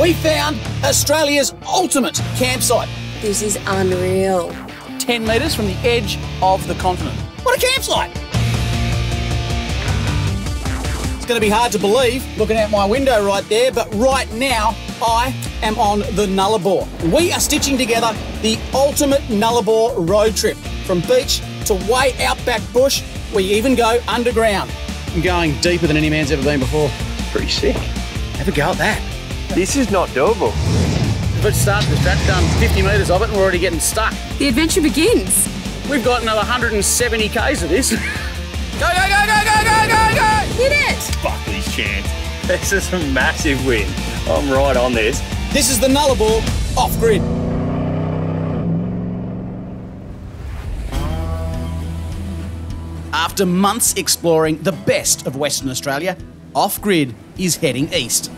We found Australia's ultimate campsite. This is unreal. 10 metres from the edge of the continent. What a campsite! It's going to be hard to believe looking out my window right there, but right now I am on the Nullabor. We are stitching together the ultimate Nullarbor road trip from beach to way outback bush. We even go underground. I'm going deeper than any man's ever been before. Pretty sick. Have a go at that. This is not doable. Let's start this track, done 50 metres of it and we're already getting stuck. The adventure begins. We've got another 170 k's of this. Go, go, go, go, go, go, go, go! Hit it! Buckley's chance. This is a massive win. I'm right on this. This is the Nullabor Offgrid. After months exploring the best of Western Australia, Offgrid is heading east.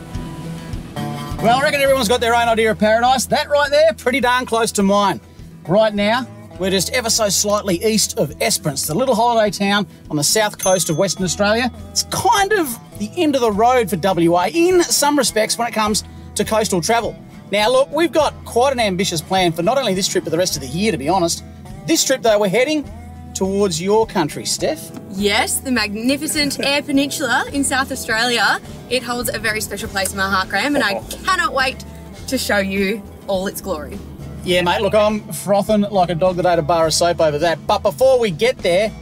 Well, I reckon everyone's got their own idea of paradise. That right there, pretty darn close to mine. Right now, we're just ever so slightly east of Esperance, the little holiday town on the south coast of Western Australia. It's kind of the end of the road for WA in some respects when it comes to coastal travel. Now look, we've got quite an ambitious plan for not only this trip but the rest of the year, to be honest. This trip though, we're heading towards your country, Steph. Yes, the magnificent Eyre Peninsula in South Australia. It holds a very special place in my heart, Graham, and I cannot wait to show you all its glory. Yeah, mate, look, I'm frothing like a dog that ate a bar of soap over that. But before we get there,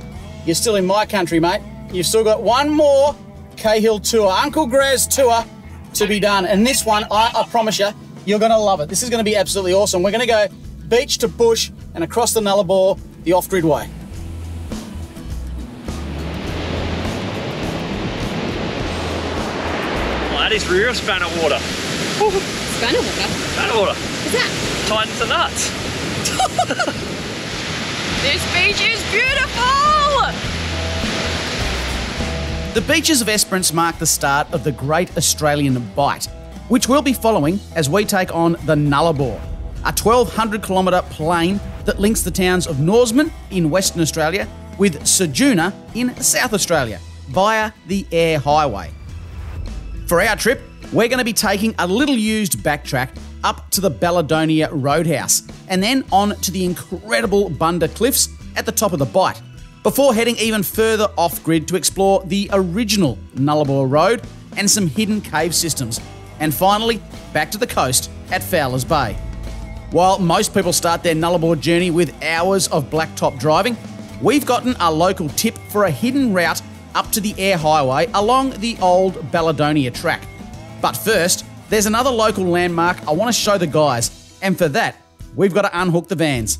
you're still in my country, mate. You've still got one more Cahill tour, Uncle Graz tour to be done. And this one, I promise you, you're going to love it. This is going to be absolutely awesome. We're going to go beach to bush and across the Nullabor, the off-grid way. That is real spanner water. Spanner water? Spanner water. What's that? Tightens the nuts. This beach is beautiful! The beaches of Esperance mark the start of the Great Australian Bight, which we'll be following as we take on the Nullarbor, a 1,200-kilometre plain that links the towns of Norseman in Western Australia with Ceduna in South Australia via the Eyre Highway. For our trip, we're going to be taking a little used backtrack up to the Balladonia Road House and then on to the incredible Buna Cliffs at the top of the Bight, before heading even further off-grid to explore the original Nullarbor Road and some hidden cave systems, and finally back to the coast at Fowlers Bay. While most people start their Nullarbor journey with hours of blacktop driving, we've gotten a local tip for a hidden route up to the Eyre Highway along the old Balladonia track. But first, there's another local landmark I want to show the guys, and for that, we've got to unhook the vans.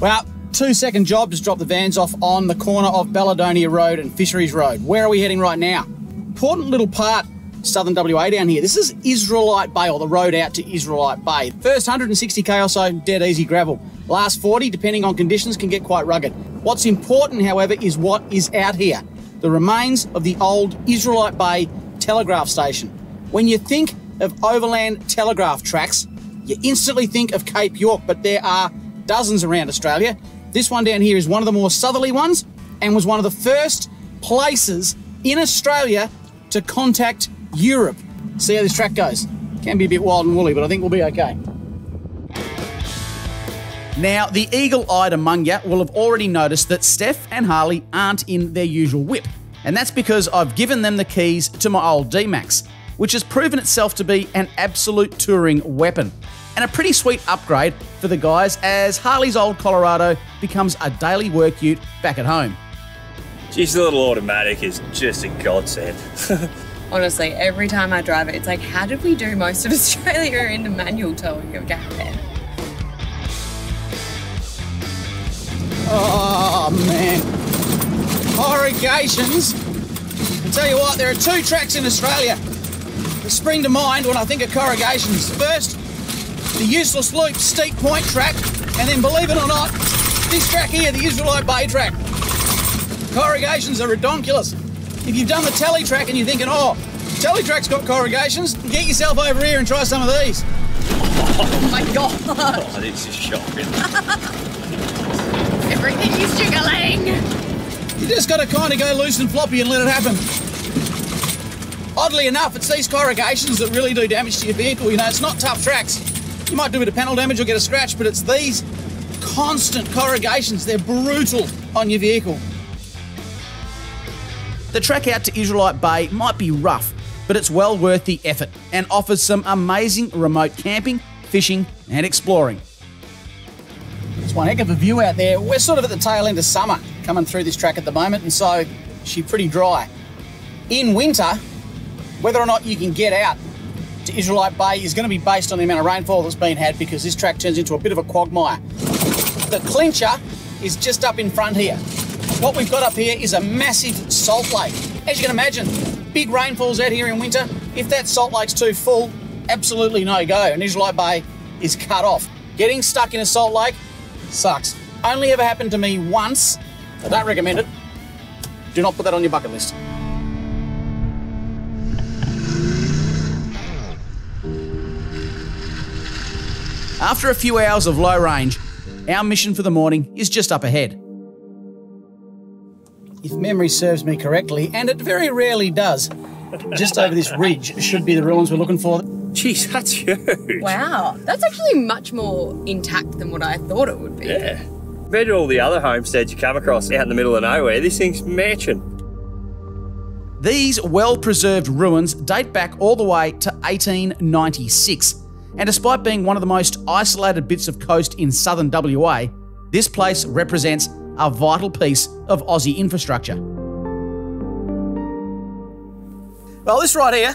Well, 2-second job, just drop the vans off on the corner of Balladonia Road and Fisheries Road. Where are we heading right now? Important little part, southern WA down here. This is Israelite Bay, or the road out to Israelite Bay. First 160k or so, dead easy gravel. Last 40, depending on conditions, can get quite rugged. What's important, however, is what is out here. The remains of the old Israelite Bay telegraph station. When you think of overland telegraph tracks, you instantly think of Cape York, but there are dozens around Australia. This one down here is one of the more southerly ones and was one of the first places in Australia to contact Europe. See how this track goes. Can be a bit wild and woolly, but I think we'll be okay. Now, the eagle-eyed among you will have already noticed that Steph and Harley aren't in their usual whip. And that's because I've given them the keys to my old D-Max, which has proven itself to be an absolute touring weapon. And a pretty sweet upgrade for the guys as Harley's old Colorado becomes a daily work ute back at home. Geez, the little automatic is just a godsend. Honestly, every time I drive it, it's like, how did we do most of Australia in the manual towing of caravan? Oh, man. Corrugations. I tell you what, there are two tracks in Australia that spring to mind when I think of corrugations. First, the useless loop steep point track, and then, believe it or not, this track here, the Israelite Bay track. Corrugations are redonkulous. If you've done the telly track and you're thinking, oh, telly track's got corrugations, get yourself over here and try some of these. Oh my God. Oh, this is shocking. Everything is jiggling. You just got to kind of go loose and floppy and let it happen. Oddly enough, it's these corrugations that really do damage to your vehicle. You know, it's not tough tracks. You might do a bit of panel damage or get a scratch, but it's these constant corrugations. They're brutal on your vehicle. The track out to Israelite Bay might be rough, but it's well worth the effort and offers some amazing remote camping, fishing and exploring. It's one heck of a view out there. We're sort of at the tail end of summer coming through this track at the moment, and so she's pretty dry. In winter, whether or not you can get out to Israelite Bay is going to be based on the amount of rainfall that's been had, because this track turns into a bit of a quagmire. The clincher is just up in front here. What we've got up here is a massive salt lake. As you can imagine, big rainfalls out here in winter. If that salt lake's too full, absolutely no go, and Israelite Bay is cut off. Getting stuck in a salt lake sucks. Only ever happened to me once. I don't recommend it. Do not put that on your bucket list. After a few hours of low range, our mission for the morning is just up ahead. If memory serves me correctly, and it very rarely does, just over this ridge should be the ruins we're looking for. Jeez, that's huge. Wow, that's actually much more intact than what I thought it would be. Yeah. Compared to all the other homesteads you come across out in the middle of nowhere, this thing's mansion. These well-preserved ruins date back all the way to 1896. And despite being one of the most isolated bits of coast in southern WA, this place represents a vital piece of Aussie infrastructure. Well, this right here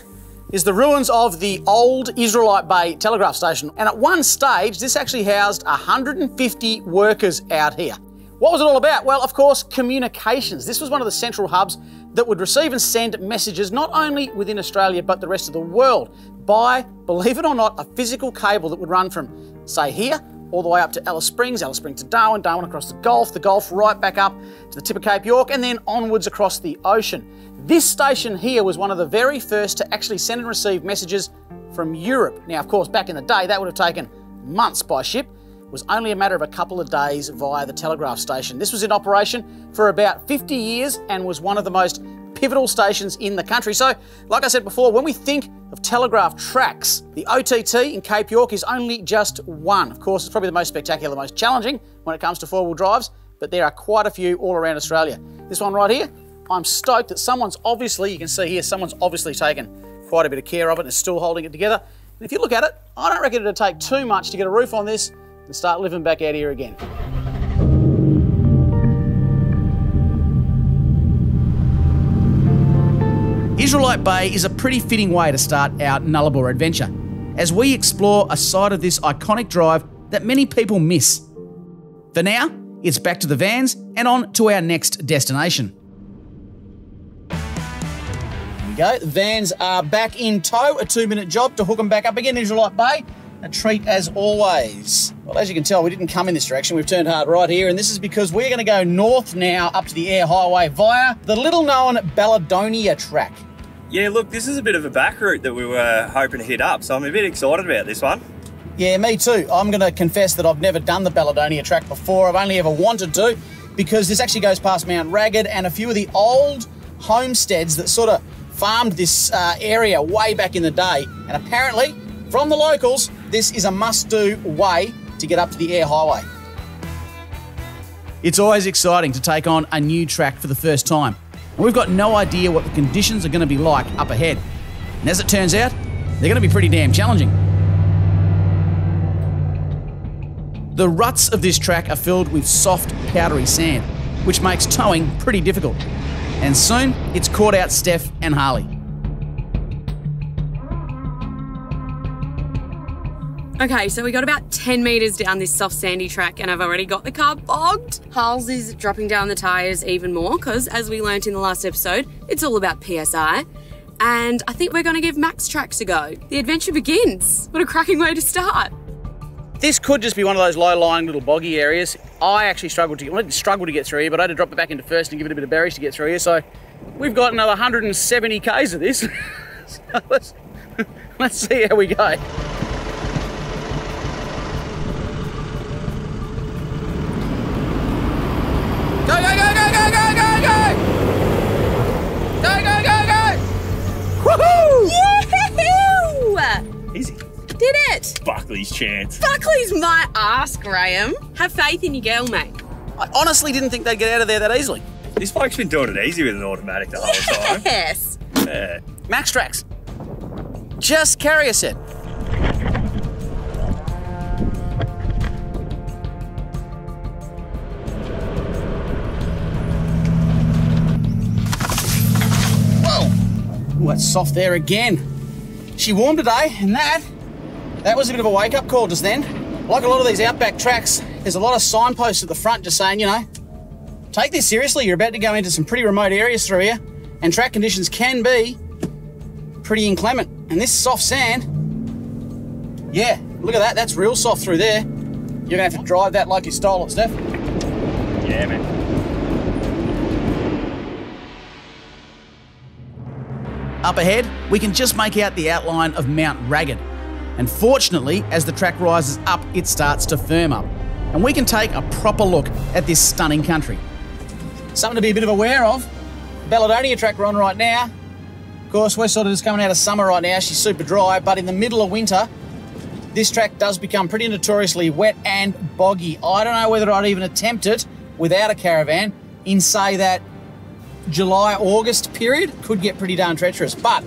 is the ruins of the old Israelite Bay telegraph station. And at one stage, this actually housed 150 workers out here. What was it all about? Well, of course, communications. This was one of the central hubs that would receive and send messages not only within Australia, but the rest of the world by, believe it or not, a physical cable that would run from, say, here, all the way up to Alice Springs to Darwin, Darwin across the Gulf right back up to the tip of Cape York, and then onwards across the ocean. This station here was one of the very first to actually send and receive messages from Europe. Now, of course, back in the day, that would have taken months by ship. It was only a matter of a couple of days via the telegraph station. This was in operation for about 50 years and was one of the most pivotal stations in the country. So, like I said before, when we think of telegraph tracks, the OTT in Cape York is only just one. Of course, it's probably the most spectacular, the most challenging when it comes to four-wheel drives, but there are quite a few all around Australia. This one right here, I'm stoked that someone's obviously, you can see here, someone's obviously taken quite a bit of care of it and is still holding it together. And if you look at it, I don't reckon it'd take too much to get a roof on this and start living back out here again. Israelite Bay is a pretty fitting way to start our Nullarbor adventure, as we explore a side of this iconic drive that many people miss. For now, it's back to the vans and on to our next destination. There we go, the vans are back in tow, a 2-minute job to hook them back up again, Israelite Bay. A treat as always. Well, as you can tell, we didn't come in this direction. We've turned hard right here, and this is because we're going to go north now up to the Eyre Highway via the little-known Balladonia track. Yeah, look, this is a bit of a back route that we were hoping to hit up, so I'm a bit excited about this one. Yeah, me too. I'm going to confess that I've never done the Balladonia track before. I've only ever wanted to, because this actually goes past Mount Ragged and a few of the old homesteads that sort of farmed this area way back in the day. And apparently, from the locals, this is a must-do way to get up to the Eyre Highway. It's always exciting to take on a new track for the first time, and we've got no idea what the conditions are going to be like up ahead. And as it turns out, they're going to be pretty damn challenging. The ruts of this track are filled with soft, powdery sand, which makes towing pretty difficult. And soon, it's caught out Steph and Harley. Okay, so we got about 10 metres down this soft sandy track and I've already got the car bogged. Harles is dropping down the tyres even more because, as we learnt in the last episode, it's all about PSI. And I think we're going to give Max Tracks a go. The adventure begins. What a cracking way to start. This could just be one of those low-lying little boggy areas. I actually struggled to get through here, but I had to drop it back into first and give it a bit of berries to get through here. So we've got another 170 k's of this. So let's see how we go. Go, go, go, go, go, go, go, go! Go, go, go, go! Woohoo! Buckley's chance. Buckley's my ass, Graham. Have faith in your girl, mate. I honestly didn't think they'd get out of there that easily. This bloke's been doing it easy with an automatic the whole time. Yes. Yeah. Max Tracks. Just carry a set. Whoa. Ooh, that's soft there again. She warmed today, and that was a bit of a wake-up call just then. Like a lot of these outback tracks, there's a lot of signposts at the front just saying, you know, take this seriously. You're about to go into some pretty remote areas through here, and track conditions can be pretty inclement. And this soft sand, yeah, look at that. That's real soft through there. You're gonna have to drive that like you stole it, Steph. Yeah, man. Up ahead, we can just make out the outline of Mount Ragged. And fortunately, as the track rises up, it starts to firm up. And we can take a proper look at this stunning country. Something to be a bit of aware of. Balladonia track we're on right now. Of course, we're sort of just coming out of summer right now. She's super dry, but in the middle of winter, this track does become pretty notoriously wet and boggy. I don't know whether I'd even attempt it without a caravan in, say, that July, August period. Could get pretty darn treacherous. But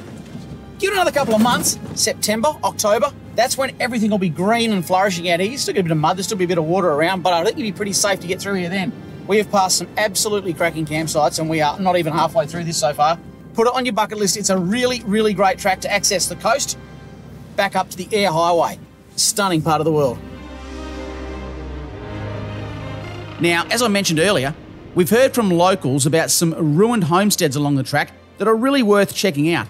give it another couple of months, September, October, that's when everything will be green and flourishing out here. You still get a bit of mud, there'll still be a bit of water around, but I think you'll be pretty safe to get through here then. We have passed some absolutely cracking campsites, and we are not even halfway through this so far. Put it on your bucket list. It's a really, really great track to access the coast, back up to the Eyre Highway. Stunning part of the world. Now, as I mentioned earlier, we've heard from locals about some ruined homesteads along the track that are really worth checking out,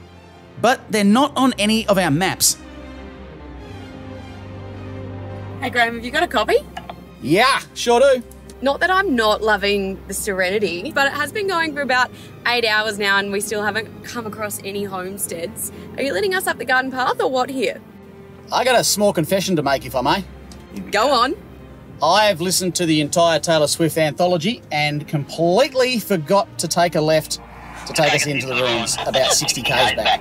but they're not on any of our maps. Hey, Graham, have you got a copy? Yeah, sure do. Not that I'm not loving the serenity, but it has been going for about 8 hours now and we still haven't come across any homesteads. Are you leading us up the garden path or what here? I got a small confession to make, if I may. Go on. I have listened to the entire Taylor Swift anthology and completely forgot to take a left to take us into the ruins about 60 k's back.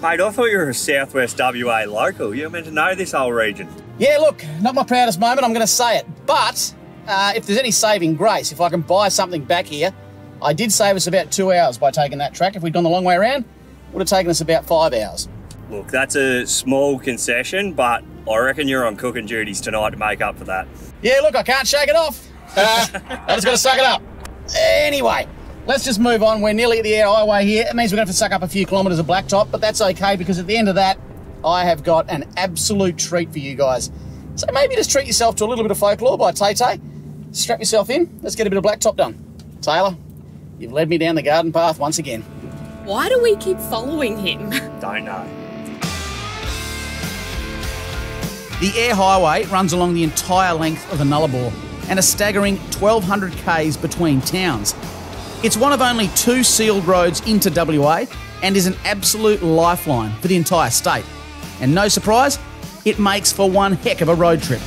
Mate, I thought you were a Southwest WA local. You're meant to know this whole region. Yeah, look, not my proudest moment, I'm going to say it. But if there's any saving grace, if I can buy something back here, I did save us about 2 hours by taking that track. If we'd gone the long way around, it would have taken us about 5 hours. Look, that's a small concession, but I reckon you're on cooking duties tonight to make up for that. Yeah, look, I can't shake it off. I just got to suck it up. Anyway, let's just move on. We're nearly at the Eyre Highway here. It means we're going to have to suck up a few kilometres of blacktop, but that's okay because at the end of that, I have got an absolute treat for you guys. So maybe just treat yourself to a little bit of folklore by Tay-Tay. Strap yourself in. Let's get a bit of blacktop done. Taylor, you've led me down the garden path once again. Why do we keep following him? Don't know. The Eyre Highway runs along the entire length of the Nullabor and a staggering 1,200 k's between towns. It's one of only 2 sealed roads into WA and is an absolute lifeline for the entire state. And no surprise, it makes for one heck of a road trip.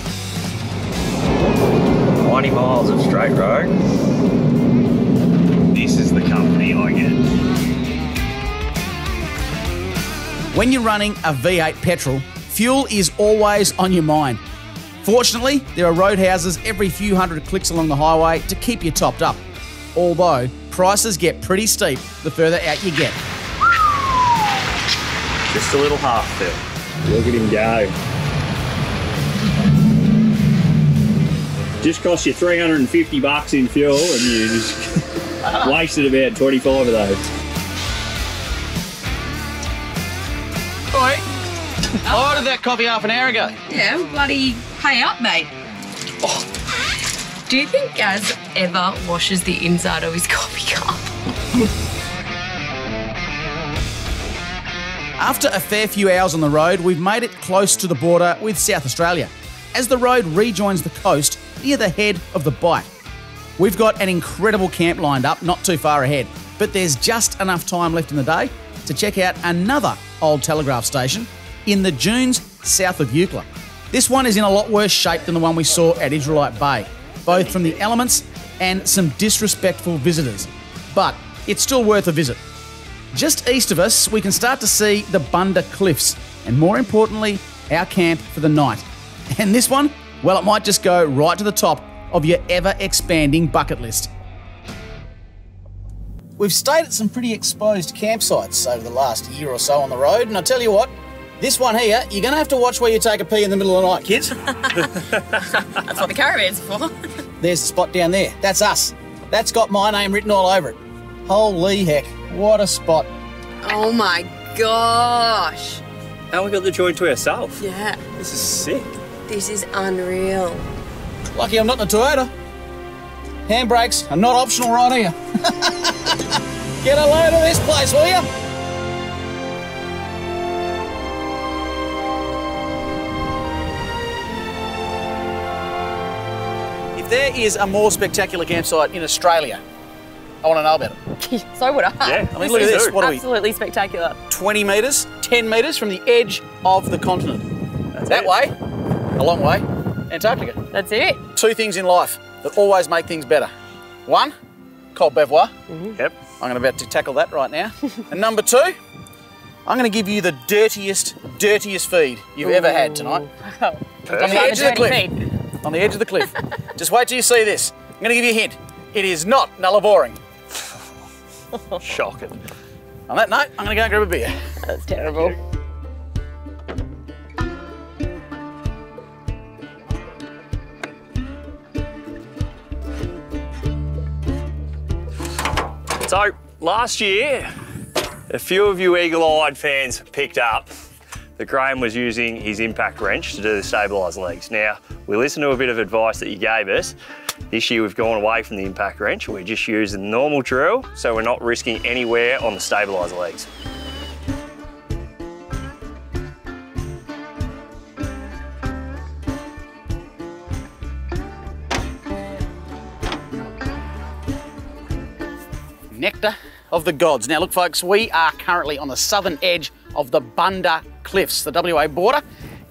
20 miles of straight road. This is the company I get. When you're running a V8 petrol, fuel is always on your mind. Fortunately, there are roadhouses every few hundred clicks along the highway to keep you topped up. Although, prices get pretty steep the further out you get. Just a little half fill. Look at him go. Just cost you $350 in fuel and you just wasted about 25 of those. Oi, I ordered that coffee half an hour ago. Yeah, bloody pay up, mate. Oh. Do you think Gaz ever washes the inside of his coffee cup? After a fair few hours on the road, we've made it close to the border with South Australia, as the road rejoins the coast near the head of the Bight. We've got an incredible camp lined up not too far ahead, but there's just enough time left in the day to check out another old telegraph station in the dunes south of Eucla. This one is in a lot worse shape than the one we saw at Israelite Bay, both from the elements and some disrespectful visitors. But it's still worth a visit. Just east of us, we can start to see the Buna Cliffs, and more importantly, our camp for the night. And this one, well, it might just go right to the top of your ever-expanding bucket list. We've stayed at some pretty exposed campsites over the last year or so on the road, and I tell you what, this one here, you're going to have to watch where you take a pee in the middle of the night, kids. That's what the caravan's for. There's the spot down there. That's us. That's got my name written all over it. Holy heck, what a spot. Oh my gosh. And we got the joint to ourselves. Yeah. This is sick. This is unreal. Lucky I'm not in a Toyota. Handbrakes are not optional right here. Get a load of this place, will you? If there is a more spectacular campsite in Australia, I want to know about it. So would I. Yeah. I mean, look at this. What are we? Absolutely spectacular. 20 metres, 10 metres from the edge of the continent. That's That it. way, a long way, Antarctica. That's it. Two things in life that always make things better. One, cold bevois. Yep. I'm about to tackle that right now. And number two, I'm going to give you the dirtiest feed you've ever had tonight. Oh. On the edge of the cliff. Feet. On the edge of the cliff. Just wait till you see this. I'm going to give you a hint. It is not Nullaboring. Shocking. On that note, I'm going to go and grab a beer. That's terrible. So, last year, a few of you eagle-eyed fans picked up that Graham was using his impact wrench to do the stabilised legs. Now, we listened to a bit of advice that you gave us. This year we've gone away from the impact wrench. We're just using the normal drill, so we're not risking any wear on the stabilised legs. Nectar of the gods. Now look folks, we are currently on the southern edge of the Buna Cliffs. The WA border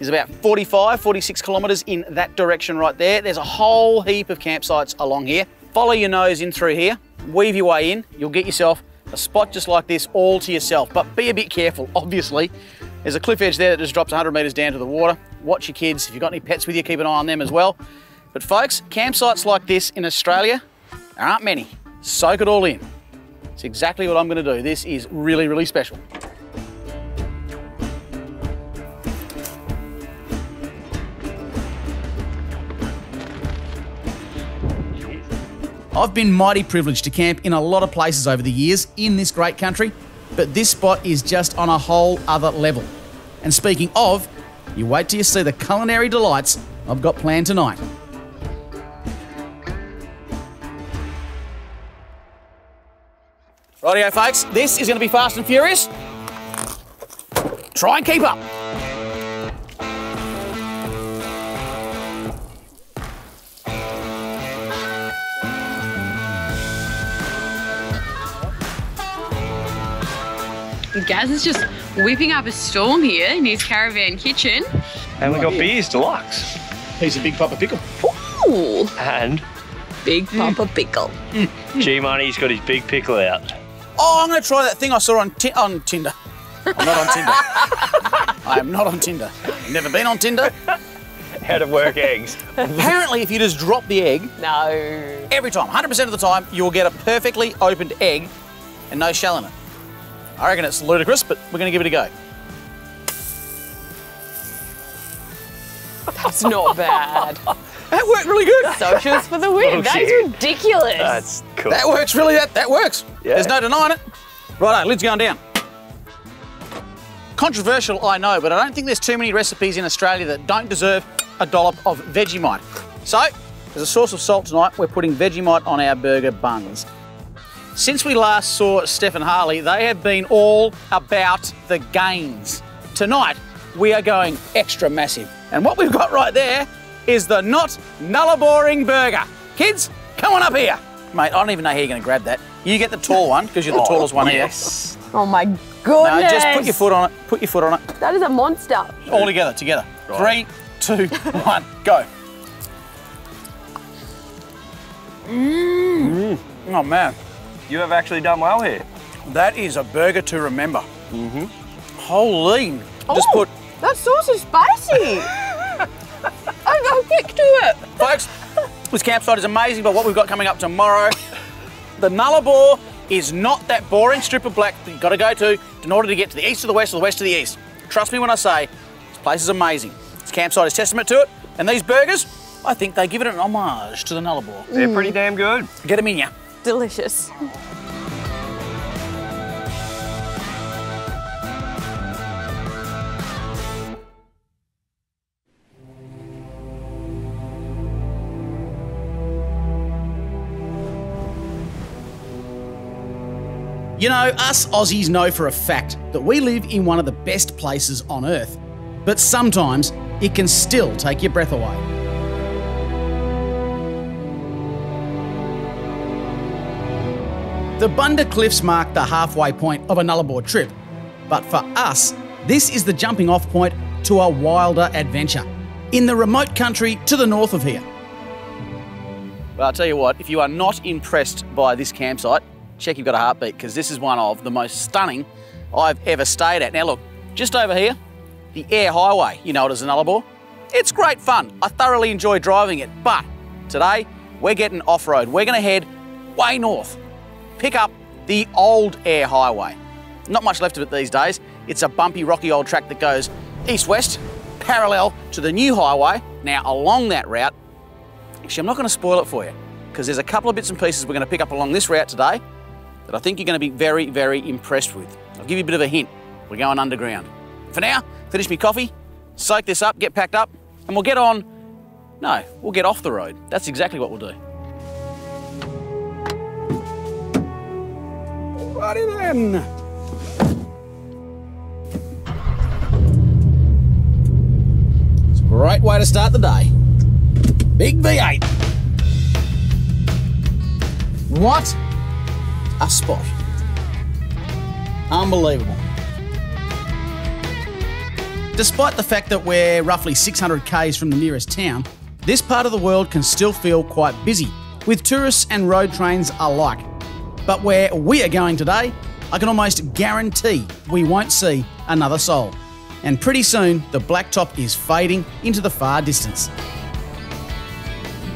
is about 45, 46 kilometres in that direction right there. There's a whole heap of campsites along here. Follow your nose in through here, weave your way in, you'll get yourself a spot just like this all to yourself. But be a bit careful, obviously. There's a cliff edge there that just drops 100 metres down to the water. Watch your kids. If you've got any pets with you, keep an eye on them as well. But folks, campsites like this in Australia, there aren't many. Soak it all in. It's exactly what I'm going to do. This is really, really special. I've been mighty privileged to camp in a lot of places over the years in this great country, but this spot is just on a whole other level. And speaking of, you wait till you see the culinary delights I've got planned tonight. Rightio folks, this is going to be fast and furious. Try and keep up. Gaz is just whipping up a storm here in his caravan kitchen. And we got beers deluxe. Piece of Big Papa Pickle. Ooh, And Big Papa Pickle. G-Money's got his big pickle out. Oh, I'm going to try that thing I saw on Tinder. I'm not on Tinder. I am not on Tinder. Never been on Tinder. How to work eggs. Apparently, if you just drop the egg, No. every time, 100% of the time, you'll get a perfectly opened egg and no shell in it. I reckon it's ludicrous, but we're going to give it a go. That's not bad. That worked really good. Socials for the win. Oh, That is shit. ridiculous. That's cool. That works really, that works. Yeah. There's no denying it. Righto, lid's going down. Controversial, I know, but I don't think there's too many recipes in Australia that don't deserve a dollop of Vegemite. So, as a source of salt tonight, we're putting Vegemite on our burger buns. Since we last saw Steph and Harley, they have been all about the gains. Tonight, we are going extra massive. And what we've got right there is the not Nullaboring burger. Kids, come on up here. Mate, I don't even know how you're going to grab that. You get the tall one, because you're the tallest one yes. Oh my here. goodness. No, just put your foot on it. Put your foot on it. That is a monster. All together. Right. 3, 2, 1, go. Oh, man. You have actually done well here. That is a burger to remember. Holy. Just put That sauce is spicy. I'll kick to it. Folks, this campsite is amazing, but what we've got coming up tomorrow, the Nullarbor is not that boring strip of black that you've got to go to in order to get to the east of the west or the west of the east. Trust me when I say, this place is amazing. This campsite is testament to it, and these burgers, I think they give it an homage to the Nullarbor. They're pretty damn good. Get them in ya. Delicious. You know, us Aussies know for a fact that we live in one of the best places on Earth, but sometimes it can still take your breath away. The Buna Cliffs mark the halfway point of a Nullarbor trip, but for us, this is the jumping off point to a wilder adventure in the remote country to the north of here. Well, I'll tell you what, if you are not impressed by this campsite, check you've got a heartbeat, because this is one of the most stunning I've ever stayed at. Now look, just over here, the Eyre Highway, you know it as a Nullarbor. It's great fun. I thoroughly enjoy driving it, but today we're getting off-road. We're going to head way north, pick up the Old Eyre Highway. Not much left of it these days. It's a bumpy, rocky old track that goes east-west, parallel to the new highway. Now along that route, actually I'm not going to spoil it for you, because there's a couple of bits and pieces we're going to pick up along this route today that I think you're going to be very, very impressed with. I'll give you a bit of a hint. We're going underground. For now, finish me coffee, soak this up, get packed up, and we'll get on... No, we'll get off the road. That's exactly what we'll do. Alrighty then. It's a great way to start the day. Big V8. What a spot. Unbelievable. Despite the fact that we're roughly 600 k's from the nearest town, this part of the world can still feel quite busy, with tourists and road trains alike. But where we are going today, I can almost guarantee we won't see another soul. And pretty soon, the blacktop is fading into the far distance.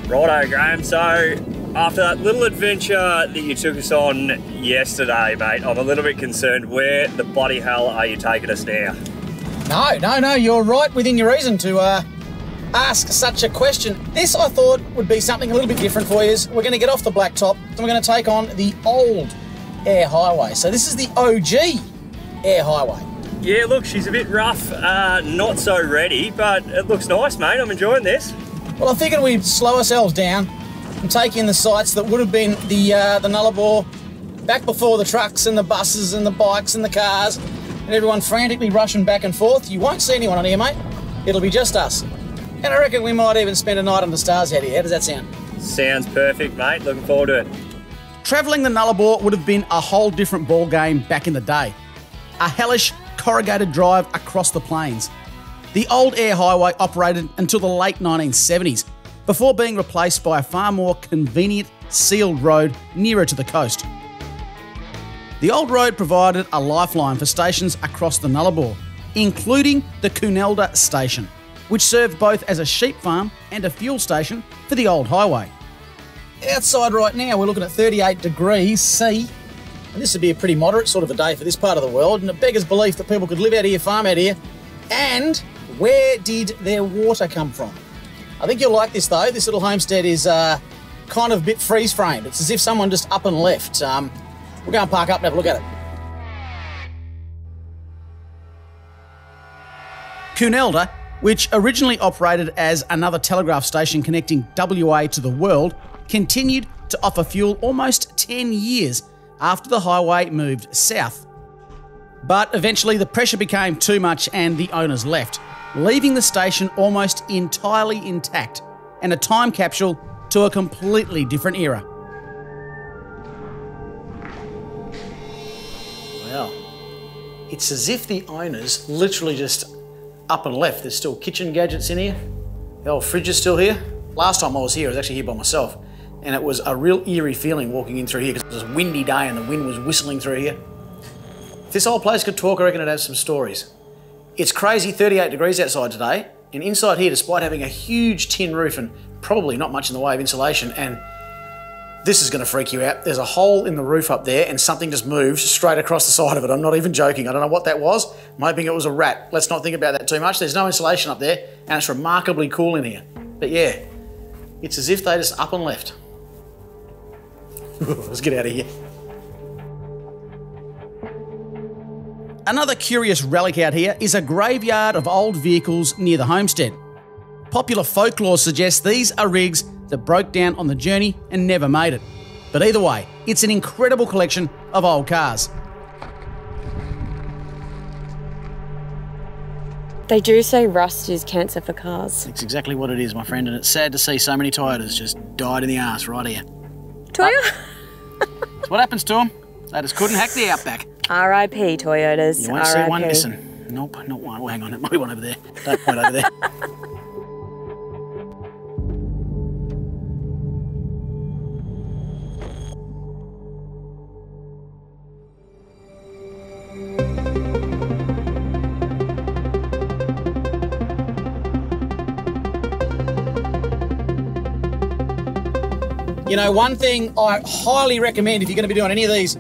Righto, Graham. So, after that little adventure that you took us on yesterday, mate, I'm a little bit concerned. Where the bloody hell are you taking us now? No, you're right within your reason to ask such a question. This, I thought, would be something a little bit different for you. We're going to get off the blacktop and we're going to take on the Old Eyre Highway. So this is the OG Eyre Highway. Yeah, look, she's a bit rough, not so ready, but it looks nice, mate. I'm enjoying this. Well, I figured we'd slow ourselves down and take in the sights that would have been the Nullarbor back before the trucks and the buses and the bikes and the cars and everyone frantically rushing back and forth. You won't see anyone on here, mate. It'll be just us. And I reckon we might even spend a night under the stars out here. How does that sound? Sounds perfect, mate. Looking forward to it. Travelling the Nullarbor would have been a whole different ball game back in the day. A hellish, corrugated drive across the plains. The Old Eyre Highway operated until the late 1970s, before being replaced by a far more convenient sealed road nearer to the coast. The old road provided a lifeline for stations across the Nullarbor, including the Cunelda station, which served both as a sheep farm and a fuel station for the old highway. Outside right now, we're looking at 38 degrees C, and this would be a pretty moderate sort of a day for this part of the world, and it beggars belief that people could live out here, farm out here. And where did their water come from? I think you'll like this though. This little homestead is kind of a bit freeze-framed. It's as if someone just up and left. We'll go and park up and have a look at it. Cunelda, which originally operated as another telegraph station connecting WA to the world, continued to offer fuel almost 10 years after the highway moved south. But eventually the pressure became too much and the owners left, leaving the station almost entirely intact and a time capsule to a completely different era. Well, it's as if the owners literally just up and left. There's still kitchen gadgets in here. The old fridge is still here. Last time I was here, I was actually here by myself, and it was a real eerie feeling walking in through here because it was a windy day and the wind was whistling through here. If this old place could talk, I reckon it'd have some stories. It's crazy 38 degrees outside today, and inside here, despite having a huge tin roof and probably not much in the way of insulation, and this is going to freak you out. There's a hole in the roof up there and something just moved straight across the side of it. I'm not even joking. I don't know what that was. I'm hoping it was a rat. Let's not think about that too much. There's no insulation up there and it's remarkably cool in here. But yeah, it's as if they just up and left. Let's get out of here. Another curious relic out here is a graveyard of old vehicles near the homestead. Popular folklore suggests these are rigs that broke down on the journey and never made it. But either way, it's an incredible collection of old cars. They do say rust is cancer for cars. It's exactly what it is, my friend, and it's sad to see so many Toyotas just died in the arse right here. Toyota? That's what happens to them. They just couldn't hack the outback. R.I.P. Toyotas. You won't see one missing. Nope, not one. Oh, hang on, there might be one over there. Don't point over there. You know, one thing I highly recommend if you're going to be doing any of these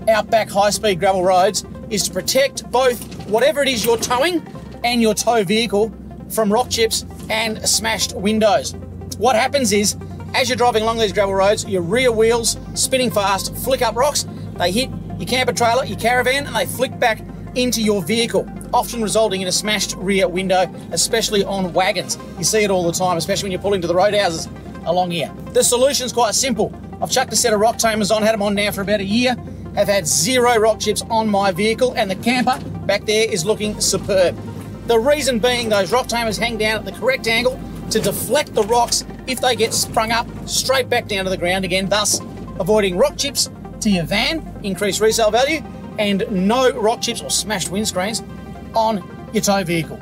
outback high-speed gravel roads is to protect both whatever it is you're towing and your tow vehicle from rock chips and smashed windows. What happens is, as you're driving along these gravel roads, your rear wheels, spinning fast, flick up rocks, they hit your camper trailer, your caravan, and they flick back into your vehicle, often resulting in a smashed rear window, especially on wagons. You see it all the time, especially when you're pulling to the roadhouses along here. The solution's quite simple. I've chucked a set of rock tamers on, had them on now for about a year, have had 0 rock chips on my vehicle, and the camper back there is looking superb. The reason being those rock tamers hang down at the correct angle to deflect the rocks if they get sprung up straight back down to the ground again, thus avoiding rock chips to your van, increased resale value, and no rock chips or smashed windscreens on your tow vehicle.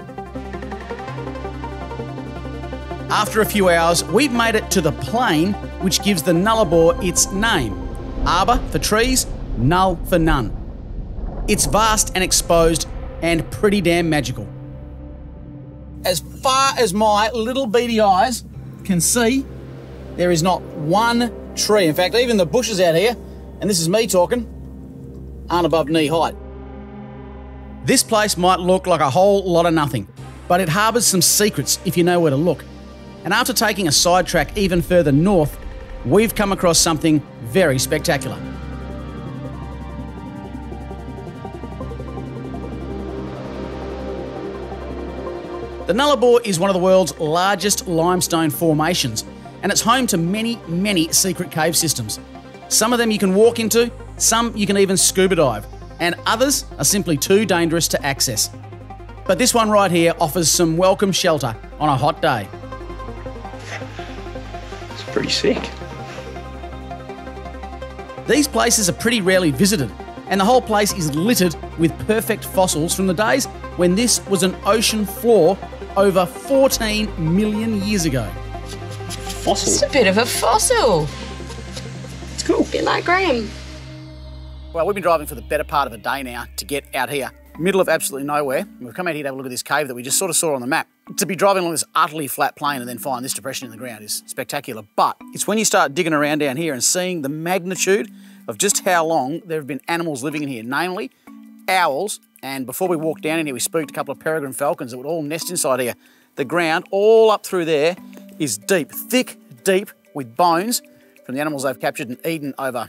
After a few hours, we've made it to the plain, which gives the Nullabor its name. Arbor for trees, null for none. It's vast and exposed and pretty damn magical. As far as my little beady eyes can see, there is not one tree. In fact, even the bushes out here, and this is me talking, aren't above knee height. This place might look like a whole lot of nothing, but it harbours some secrets if you know where to look. And after taking a sidetrack even further north, we've come across something very spectacular. The Nullarbor is one of the world's largest limestone formations, and it's home to many, many secret cave systems. Some of them you can walk into, some you can even scuba dive, and others are simply too dangerous to access. But this one right here offers some welcome shelter on a hot day. It's pretty sick. These places are pretty rarely visited, and the whole place is littered with perfect fossils from the days when this was an ocean floor over 14 million years ago. Fossil. It's a bit of a fossil. It's cool. A bit like Graham. Well, we've been driving for the better part of a day now to get out here. Middle of absolutely nowhere. We've come out here to have a look at this cave that we just sort of saw on the map. To be driving along this utterly flat plain and then find this depression in the ground is spectacular. But it's when you start digging around down here and seeing the magnitude of just how long there have been animals living in here, namely owls. And before we walked down in here, we spooked a couple of peregrine falcons that would all nest inside here. The ground all up through there is deep, thick, deep with bones from the animals they've captured and eaten over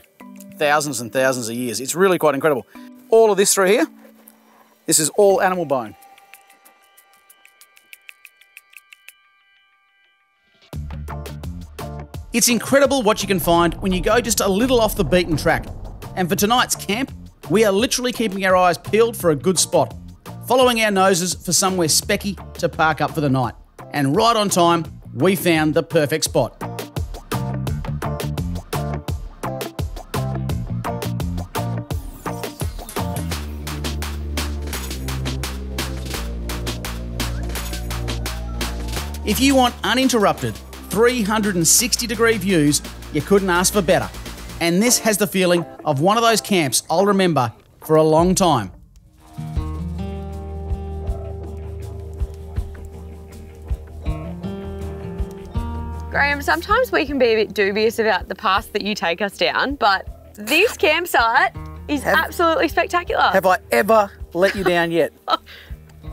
thousands and thousands of years. It's really quite incredible. All of this through here, this is all animal bone. It's incredible what you can find when you go just a little off the beaten track. And for tonight's camp, we are literally keeping our eyes peeled for a good spot, following our noses for somewhere specky to park up for the night. And right on time, we found the perfect spot. If you want uninterrupted 360-degree views, you couldn't ask for better. And this has the feeling of one of those camps I'll remember for a long time. Graham, sometimes we can be a bit dubious about the paths that you take us down, but this campsite is absolutely spectacular. Have I ever let you down yet?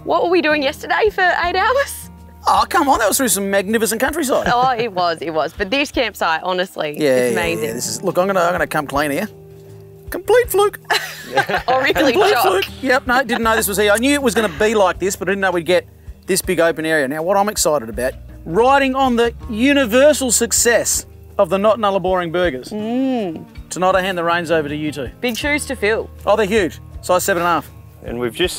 What were we doing yesterday for 8 hours? Oh, come on, that was through some magnificent countryside. Oh, it was. But this campsite, honestly, is amazing. Yeah. This is, look, I'm gonna come clean here. Complete fluke. Oh, really? Complete fluke. Yep, no, didn't know this was here. I knew it was gonna be like this, but I didn't know we'd get this big open area. Now, what I'm excited about, riding on the universal success of the not Nullaboring burgers. Tonight I hand the reins over to you two. Big shoes to fill. Oh, they're huge. Size 7.5. And we've just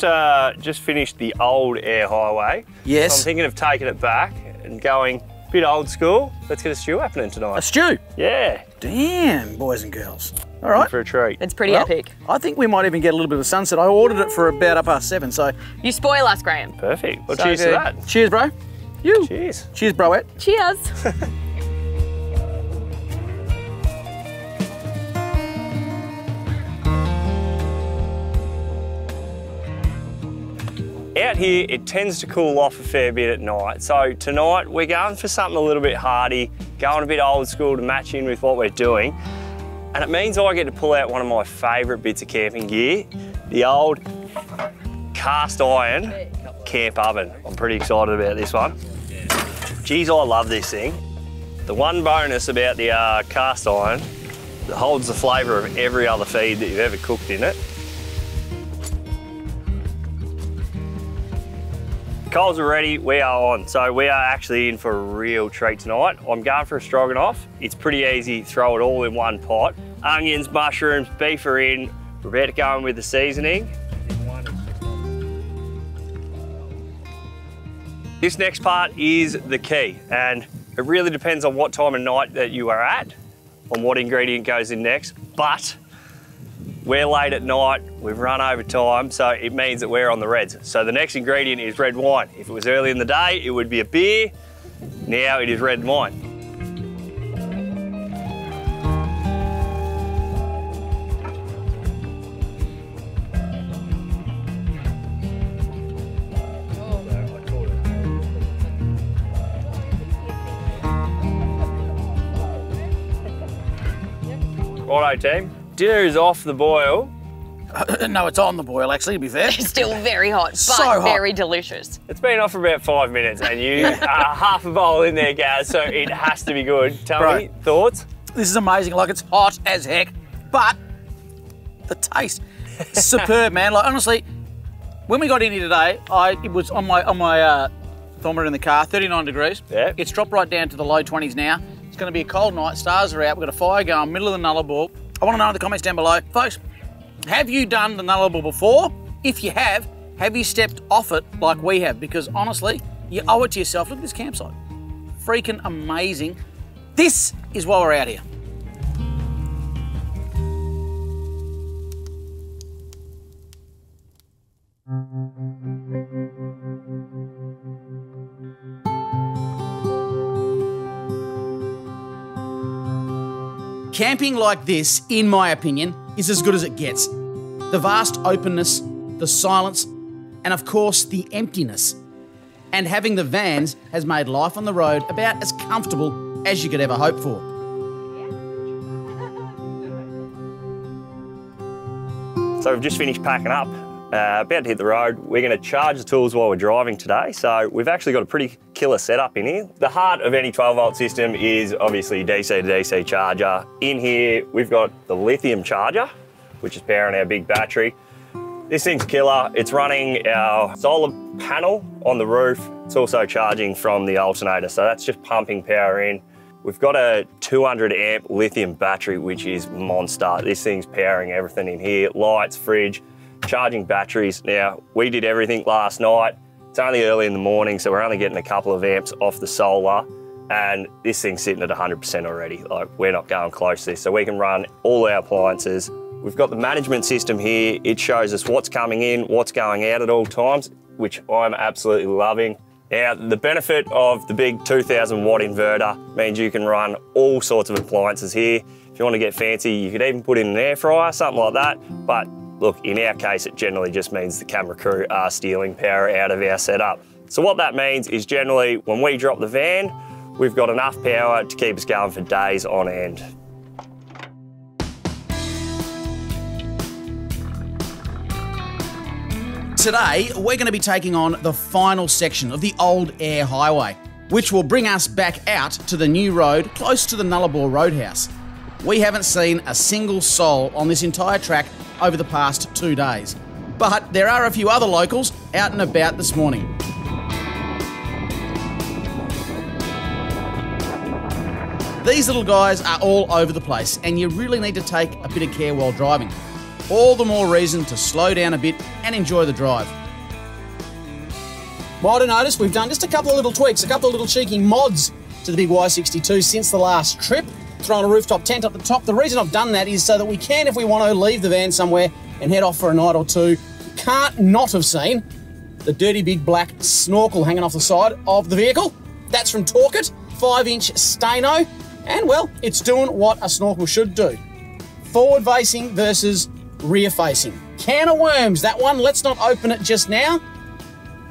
finished the Old Eyre Highway. Yes. So I'm thinking of taking it back and going a bit old school. Let's get a stew happening tonight. A stew? Yeah. Damn, boys and girls. All right. For a treat. It's pretty epic. I think we might even get a little bit of sunset. I ordered it for about 7:30, so. You spoil us, Graham. Perfect. Well, So cheers good. to that. Cheers, bro. You. Cheers. Cheers, broette. Cheers. Out here, it tends to cool off a fair bit at night. So tonight, we're going for something a little bit hardy, going a bit old school to match in with what we're doing. And it means I get to pull out one of my favourite bits of camping gear, the old cast iron camp oven. I'm pretty excited about this one. Geez, I love this thing. The one bonus about the cast iron, it holds the flavour of every other feed that you've ever cooked in it. Coals are ready, we are on. So we are actually in for a real treat tonight. I'm going for a stroganoff. It's pretty easy, throw it all in one pot. Onions, mushrooms, beef are in. We're about to go in with the seasoning. This next part is the key, and it really depends on what time of night that you are at, on what ingredient goes in next, but we're late at night, we've run over time, so it means that we're on the reds. So the next ingredient is red wine. If it was early in the day, it would be a beer. Now it is red wine. Righto team, dinner is off the boil. No, it's on the boil, actually, to be fair. It's still very hot, but So hot. very delicious. It's been off for about 5 minutes and you are half a bowl in there, Gaz, so it has to be good. Tell me, thoughts? This is amazing. Like, it's hot as heck, but the taste, superb, man. Like, honestly, when we got in here today, it was on my thermometer in the car, 39 degrees. Yeah. It's dropped right down to the low 20s now. It's going to be a cold night. Stars are out. We've got a fire going, middle of the Nullarbor. I want to know in the comments down below, folks, have you done the Nullarbor before? If you have you stepped off it like we have? Because honestly, you owe it to yourself. Look at this campsite. Freaking amazing. This is why we're out here. Camping like this, in my opinion, is as good as it gets. The vast openness, the silence, and of course the emptiness. And having the vans has made life on the road about as comfortable as you could ever hope for. So we've just finished packing up, about to hit the road. We're going to charge the tools while we're driving today. So we've actually got a pretty killer setup in here. The heart of any 12-volt system is obviously DC to DC charger. In here, we've got the lithium charger, which is powering our big battery. This thing's killer. It's running our solar panel on the roof. It's also charging from the alternator, so that's just pumping power in. We've got a 200 amp lithium battery, which is monster. This thing's powering everything in here, lights, fridge, charging batteries. Now, we did everything last night. It's only early in the morning, so we're only getting a couple of amps off the solar, and this thing's sitting at 100% already. Like, we're not going close to this, so we can run all our appliances. We've got the management system here. It shows us what's coming in, what's going out at all times, which I'm absolutely loving. Now, the benefit of the big 2000 watt inverter means you can run all sorts of appliances here. If you want to get fancy, you could even put in an air fryer, something like that. But look, in our case, it generally just means the camera crew are stealing power out of our setup. So what that means is generally when we drop the van, we've got enough power to keep us going for days on end. Today, we're going to be taking on the final section of the Old Eyre Highway, which will bring us back out to the new road close to the Nullarbor Road House. We haven't seen a single soul on this entire track over the past 2 days, but there are a few other locals out and about this morning. These little guys are all over the place, and you really need to take a bit of care while driving. All the more reason to slow down a bit and enjoy the drive. Might have noticed we've done just a couple of little tweaks, a couple of little cheeky mods to the big Y62 since the last trip. Thrown a rooftop tent up the top. The reason I've done that is so that we can, if we want to, leave the van somewhere and head off for a night or two. You can't not have seen the dirty big black snorkel hanging off the side of the vehicle. That's from Torkit, 5-inch Stano, and well, it's doing what a snorkel should do. Forward facing versus rear facing. Can of worms, that one. Let's not open it just now.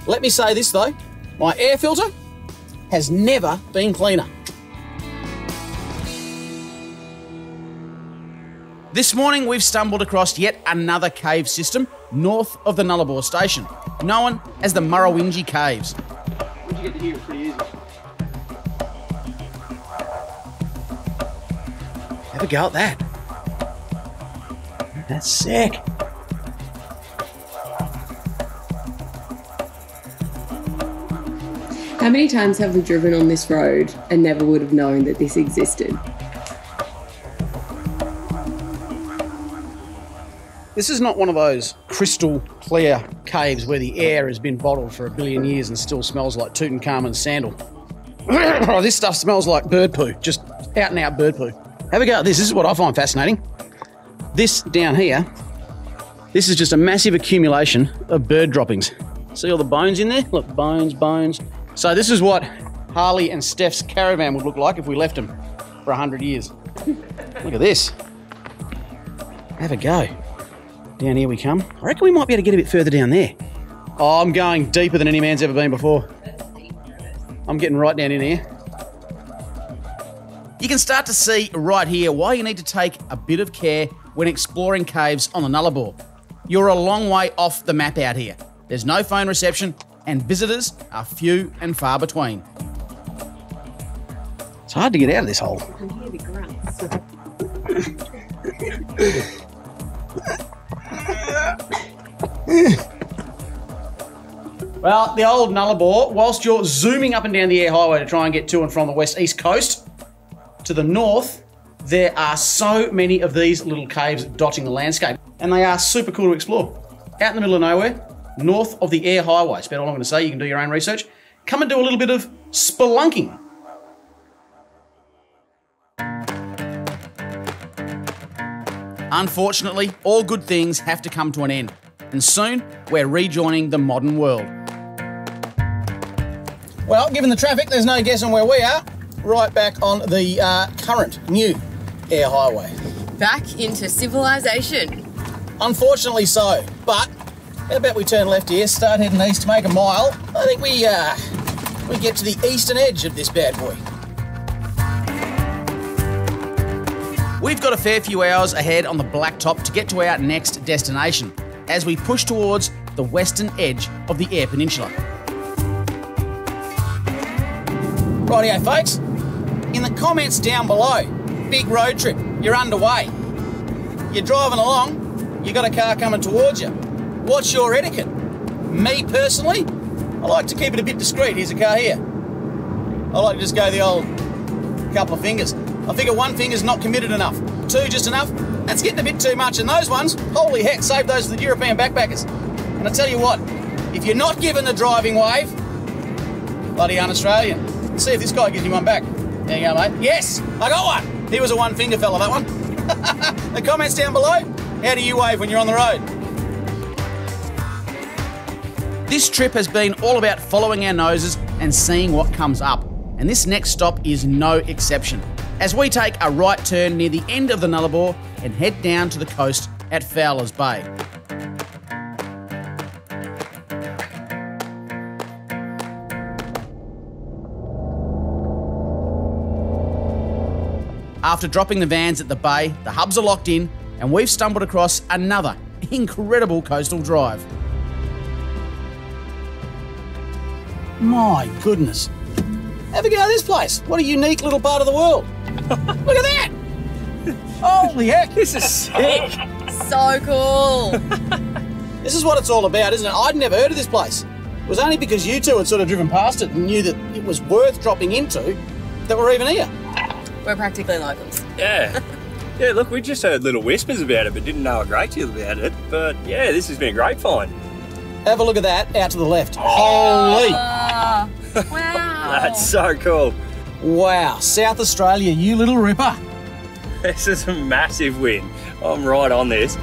Let me say this though, my air filter has never been cleaner. This morning we've stumbled across yet another cave system north of the Nullabor station, known as the Murrawinji Caves. Once you get to here, it's pretty easy. Have a go at that. That's sick. How many times have we driven on this road and never would have known that this existed? This is not one of those crystal clear caves where the air has been bottled for 1 billion years and still smells like Tutankhamun's sandal. Oh, this stuff smells like bird poo, just out and out bird poo. Have a go at this. This is what I find fascinating. This down here, this is just a massive accumulation of bird droppings. See all the bones in there? Look, bones, bones. So this is what Harley and Steph's caravan would look like if we left them for 100 years. Look at this. Have a go. Down here we come. I reckon we might be able to get a bit further down there. Oh, I'm going deeper than any man's ever been before. I'm getting right down in here. You can start to see right here why you need to take a bit of care when exploring caves on the Nullarbor. You're a long way off the map out here. There's no phone reception and visitors are few and far between. It's hard to get out of this hole. I can hear the grunts. Well, the old Nullabor, whilst you're zooming up and down the Eyre Highway to try and get to and from the west-east coast, to the north, there are so many of these little caves dotting the landscape, and they are super cool to explore. Out in the middle of nowhere, north of the Eyre Highway, that's about all I'm going to say, you can do your own research. Come and do a little bit of spelunking. Unfortunately, all good things have to come to an end, and soon we're rejoining the modern world. Well, given the traffic, there's no guessing where we are. Right back on the current new Eyre Highway. Back into civilization. Unfortunately so, but how about we turn left here, start heading east to make a mile. I think we get to the eastern edge of this bad boy. We've got a fair few hours ahead on the blacktop to get to our next destination as we push towards the western edge of the Eyre Peninsula. Rightio, folks. In the comments down below, big road trip, you're underway. You're driving along, you got a car coming towards you. What's your etiquette? Me personally, I like to keep it a bit discreet. Here's a car here. I like to just go the old couple of fingers. I figure one finger's not committed enough. Two just enough. That's getting a bit too much. And those ones, holy heck, save those for the European backpackers. And I tell you what, if you're not given the driving wave, bloody un-Australian. Let's see if this guy gives me one back. There you go, mate. Yes, I got one. He was a one-finger fella, that one. The comments down below, how do you wave when you're on the road? This trip has been all about following our noses and seeing what comes up. And this next stop is no exception, as we take a right turn near the end of the Nullabor and head down to the coast at Fowlers Bay. After dropping the vans at the bay, the hubs are locked in, and we've stumbled across another incredible coastal drive. My goodness. Have a go at this place. What a unique little part of the world. Look at that. Holy heck. This is sick. So cool. This is what it's all about, isn't it? I'd never heard of this place. It was only because you two had sort of driven past it and knew that it was worth dropping into that we're even here. We're practically locals. Yeah. Yeah, look, we just heard little whispers about it, but didn't know a great deal about it. But yeah, this has been a great find. Have a look at that out to the left. Holy. Wow. That's so cool. Wow, South Australia, you little ripper. This is a massive win. I'm right on this.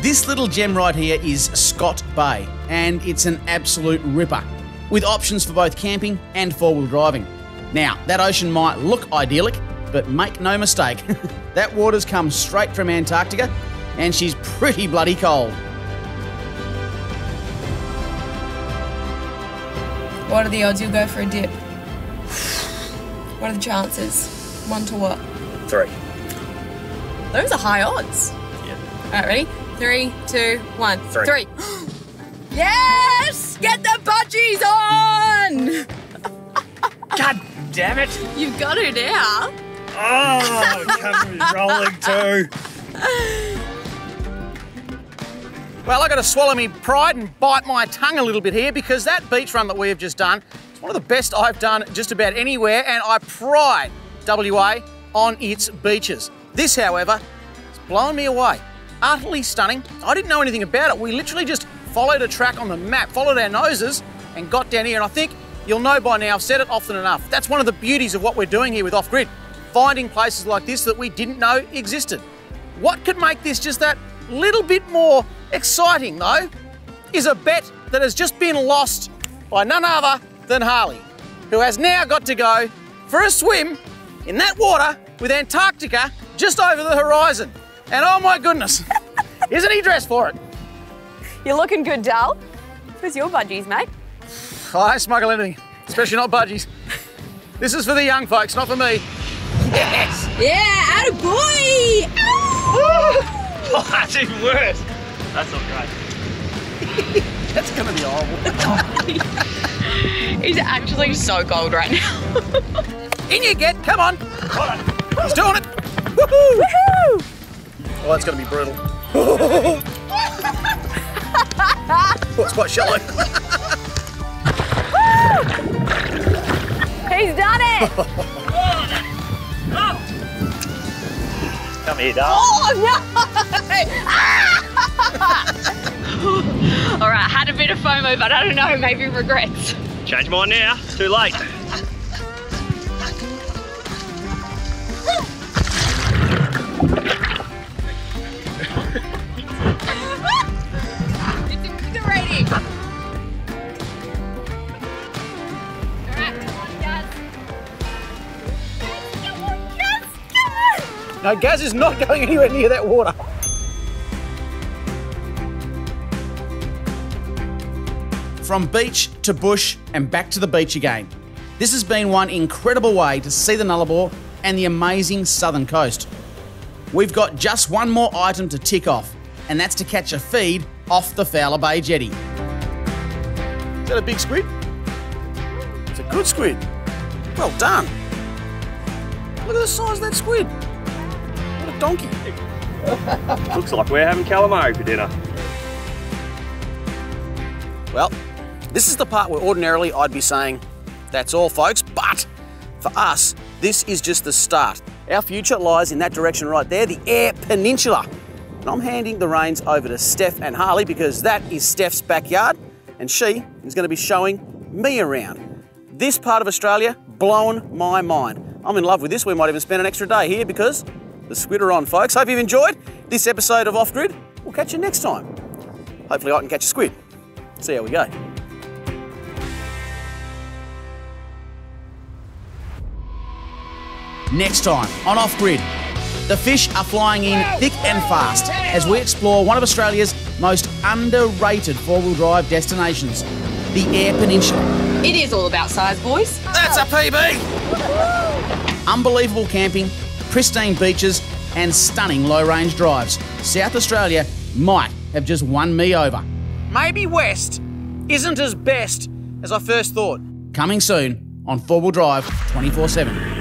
This little gem right here is Scott Bay, and it's an absolute ripper, with options for both camping and four-wheel driving. Now, that ocean might look idyllic, but make no mistake, that water's come straight from Antarctica, and she's pretty bloody cold. What are the odds you'll go for a dip? What are the chances? 1 to what? 3. Those are high odds. Yeah. All right, ready? 3, 2, 1. 3. 3. Yes! Get the budgies on! God damn it! You've got it now. Oh, camera's rolling too. Well, I've got to swallow my pride and bite my tongue a little bit here because that beach run that we have just done is one of the best I've done just about anywhere, and I pride WA on its beaches. This, however, is blowing me away. Utterly stunning. I didn't know anything about it. We literally just followed a track on the map, followed our noses and got down here, and I think you'll know by now, I've said it often enough. That's one of the beauties of what we're doing here with Offgrid, finding places like this that we didn't know existed. What could make this just that little bit more exciting, though, is a bet that has just been lost by none other than Harley, who has now got to go for a swim in that water with Antarctica just over the horizon. And oh my goodness, isn't he dressed for it? You're looking good, Dal. Where's your budgies, mate? I don't smuggle anything, especially not budgies. This is for the young folks, not for me. Yes! Yeah, attaboy! Oh, that's even worse. That's not great. That's gonna be horrible. He's actually so cold right now. In you get, come on. He's doing it. Woohoo! Woohoo! Oh, that's gonna be brutal. Oh, it's quite shallow. He's done it! Come here, darling. Oh no! All right, had a bit of FOMO, but I don't know, maybe regrets. Change mine now. It's too late. It's exhilarating. All right, come on, Gaz. Come on, Gaz, come on. No, Gaz is not going anywhere near that water. From beach to bush and back to the beach again. This has been one incredible way to see the Nullarbor and the amazing southern coast. We've got just one more item to tick off, and that's to catch a feed off the Fowlers Bay jetty. Is that a big squid? It's a good squid. Well done. Look at the size of that squid. What a donkey. Looks like we're having calamari for dinner. Well, this is the part where ordinarily I'd be saying, that's all folks, but for us, this is just the start. Our future lies in that direction right there, the Eyre Peninsula. And I'm handing the reins over to Steph and Harley because that is Steph's backyard and she is going to be showing me around. This part of Australia, blowing my mind. I'm in love with this. We might even spend an extra day here because the squid are on, folks. Hope you've enjoyed this episode of Offgrid. We'll catch you next time. Hopefully I can catch a squid. See how we go. Next time on Offgrid, the fish are flying in thick and fast as we explore one of Australia's most underrated four-wheel drive destinations, the Eyre Peninsula. It is all about size, boys. That's a PB! Unbelievable camping, pristine beaches and stunning low-range drives. South Australia might have just won me over. Maybe West isn't as best as I first thought. Coming soon on 4 Wheel Drive 24/7.